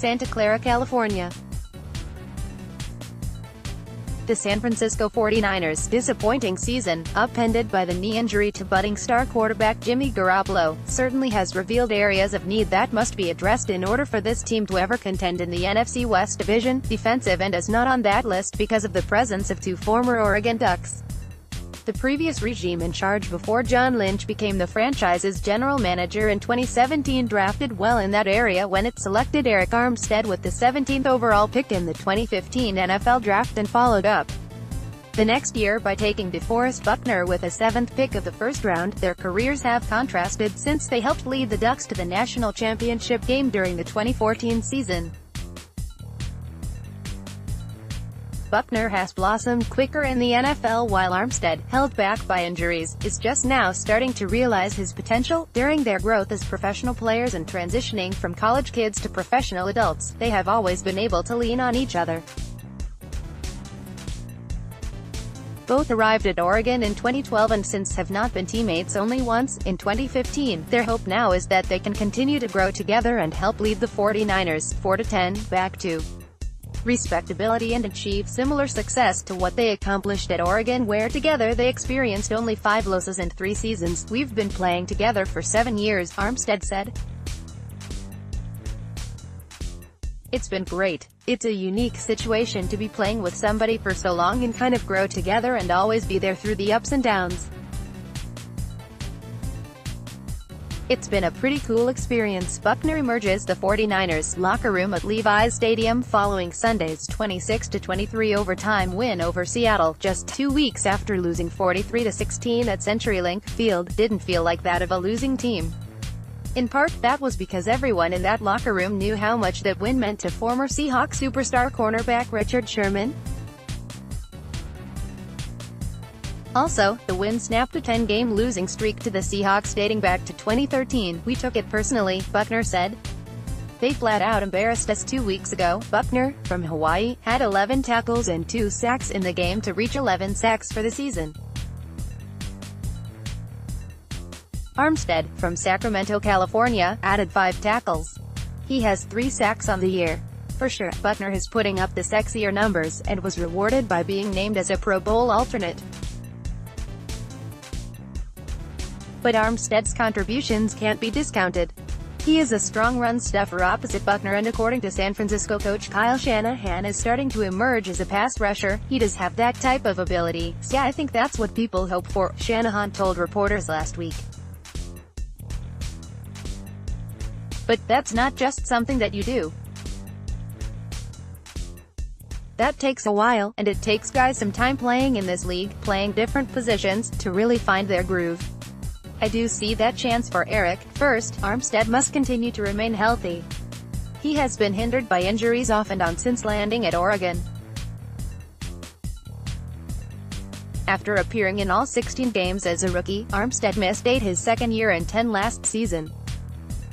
Santa Clara, California. The San Francisco 49ers' disappointing season, upended by the knee injury to budding star quarterback Jimmy Garoppolo, certainly has revealed areas of need that must be addressed in order for this team to ever contend in the NFC West division. Defensive end is not on that list because of the presence of two former Oregon Ducks. The previous regime in charge before John Lynch became the franchise's general manager in 2017 drafted well in that area when it selected Arik Arms with the 17th overall pick in the 2015 NFL Draft and followed up the next year by taking DeForest Buckner with a 7th pick of the first round. Their careers have contrasted since they helped lead the Ducks to the national championship game during the 2014 season. Buckner has blossomed quicker in the NFL while Armstead, held back by injuries, is just now starting to realize his potential. During their growth as professional players and transitioning from college kids to professional adults, they have always been able to lean on each other. Both arrived at Oregon in 2012 and since have not been teammates only once, in 2015. Their hope now is that they can continue to grow together and help lead the 49ers, 4-10, back to respectability and achieve similar success to what they accomplished at Oregon, where together they experienced only 5 losses in 3 seasons. "We've been playing together for 7 years, Armstead said. "It's been great. It's a unique situation to be playing with somebody for so long and kind of grow together and always be there through the ups and downs. It's been a pretty cool experience." Buckner emerges the 49ers' locker room at Levi's Stadium following Sunday's 26-23 overtime win over Seattle, just 2 weeks after losing 43-16 at CenturyLink Field. "Didn't feel like that of a losing team. In part, that was because everyone in that locker room knew how much that win meant to former Seahawks superstar cornerback Richard Sherman. Also, the win snapped a 10-game losing streak to the Seahawks dating back to 2013. "We took it personally," Buckner said. "They flat out embarrassed us 2 weeks ago." Buckner, from Hawaii, had 11 tackles and 2 sacks in the game to reach 11 sacks for the season. Armstead, from Sacramento, California, added 5 tackles. He has 3 sacks on the year. For sure, Buckner is putting up the sexier numbers, and was rewarded by being named as a Pro Bowl alternate. But Armstead's contributions can't be discounted. He is a strong run stuffer opposite Buckner, and according to San Francisco coach Kyle Shanahan is starting to emerge as a pass rusher. "He does have that type of ability. So yeah, I think that's what people hope for," Shanahan told reporters last week. "But that's not just something that you do. That takes a while, and it takes guys some time playing in this league, playing different positions, to really find their groove. I do see that chance for Arik. First, Armstead must continue to remain healthy. He has been hindered by injuries off and on since landing at Oregon. After appearing in all 16 games as a rookie, Armstead missed 8 his second year and 10 last season.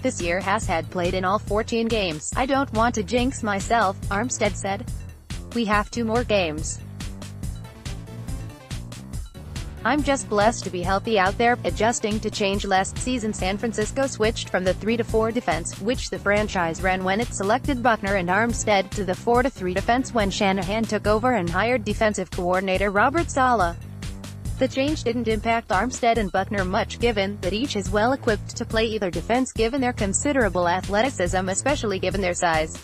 This year has had played in all 14 games. "I don't want to jinx myself," Armstead said. "We have 2 more games. I'm just blessed to be healthy out there." Adjusting to change last season, San Francisco switched from the 3-4 defense, which the franchise ran when it selected Buckner and Armstead, to the 4-3 defense when Shanahan took over and hired defensive coordinator Robert Saleh. The change didn't impact Armstead and Buckner much, given that each is well equipped to play either defense given their considerable athleticism, especially given their size.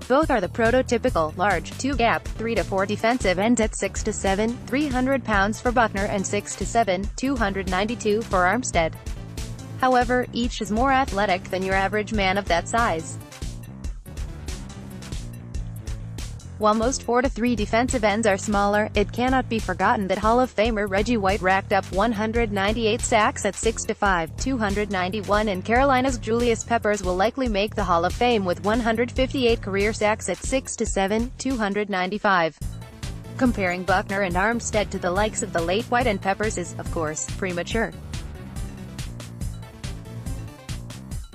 Both are the prototypical, large, 2-gap, 3-4 defensive ends at 6'7", 300 pounds for Buckner and 6'7", 292 for Armstead. However, each is more athletic than your average man of that size. While most 4-3 defensive ends are smaller, it cannot be forgotten that Hall of Famer Reggie White racked up 198 sacks at 6'5", 291, and Carolina's Julius Peppers will likely make the Hall of Fame with 158 career sacks at 6'7", 295. Comparing Buckner and Armstead to the likes of the late White and Peppers is, of course, premature.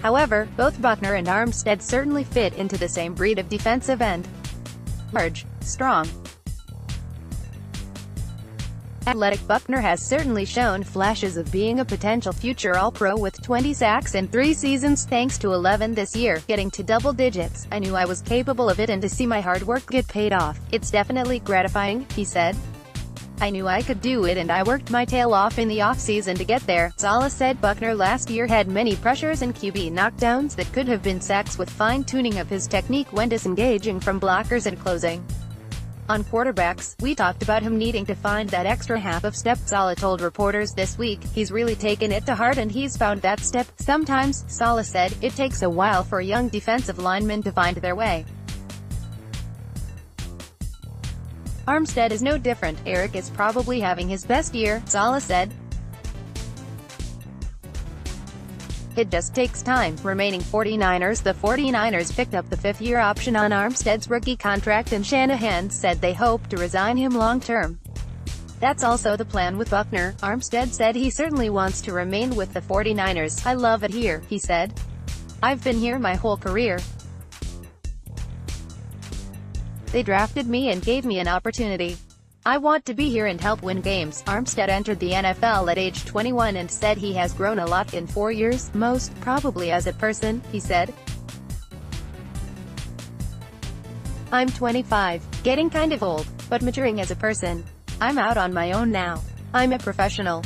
However, both Buckner and Armstead certainly fit into the same breed of defensive end. Large, strong, Athletic Buckner has certainly shown flashes of being a potential future All-Pro with 20 sacks in 3 seasons thanks to 11 this year, getting to double digits. I knew I was capable of it, and to see my hard work get paid off, it's definitely gratifying, he said. I knew I could do it, and I worked my tail off in the offseason to get there. Saleh said Buckner last year had many pressures and QB knockdowns that could have been sacks with fine-tuning of his technique when disengaging from blockers and closing. On quarterbacks, we talked about him needing to find that extra half of step, Saleh told reporters this week. He's really taken it to heart and he's found that step. Sometimes, Saleh said, it takes a while for a young defensive lineman to find their way. Armstead is no different. Arik is probably having his best year, Saleh said. It just takes time. Remaining 49ers. The 49ers picked up the 5th-year option on Armstead's rookie contract, and Shanahan said they hope to resign him long-term. That's also the plan with Buckner. Armstead said he certainly wants to remain with the 49ers. I love it here, he said. I've been here my whole career. They drafted me and gave me an opportunity. I want to be here and help win games. Armstead entered the NFL at age 21 and said he has grown a lot in 4 years, most probably as a person, he said. I'm 25, getting kind of old, but maturing as a person. I'm out on my own now. I'm a professional.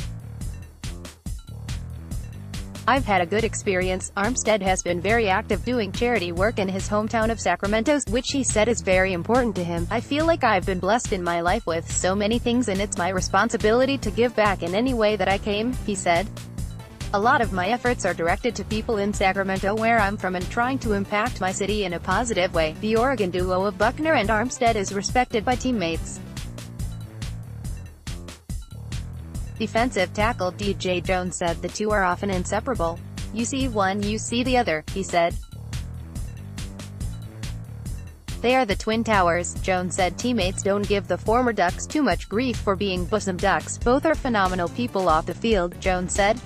I've had a good experience. Armstead has been very active doing charity work in his hometown of Sacramento, which he said is very important to him. I feel like I've been blessed in my life with so many things, and it's my responsibility to give back in any way that I can, he said. A lot of my efforts are directed to people in Sacramento where I'm from and trying to impact my city in a positive way. The Oregon duo of Buckner and Armstead is respected by teammates. Defensive tackle DJ Jones said the two are often inseparable. You see one, you see the other, he said. They are the Twin Towers. Jones said teammates don't give the former Ducks too much grief for being bosom Ducks. Both are phenomenal people off the field, Jones said.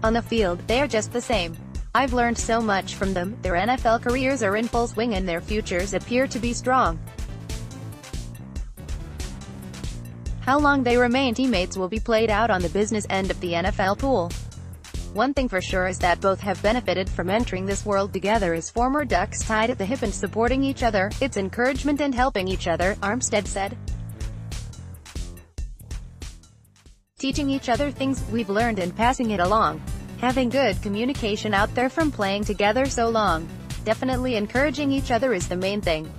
On the field, they are just the same. I've learned so much from them. Their NFL careers are in full swing and their futures appear to be strong. How long they remain teammates will be played out on the business end of the NFL pool. One thing for sure is that both have benefited from entering this world together as former Ducks, tied at the hip and supporting each other. It's encouragement and helping each other, Armstead said. Teaching each other things we've learned and passing it along. Having good communication out there from playing together so long. Definitely encouraging each other is the main thing.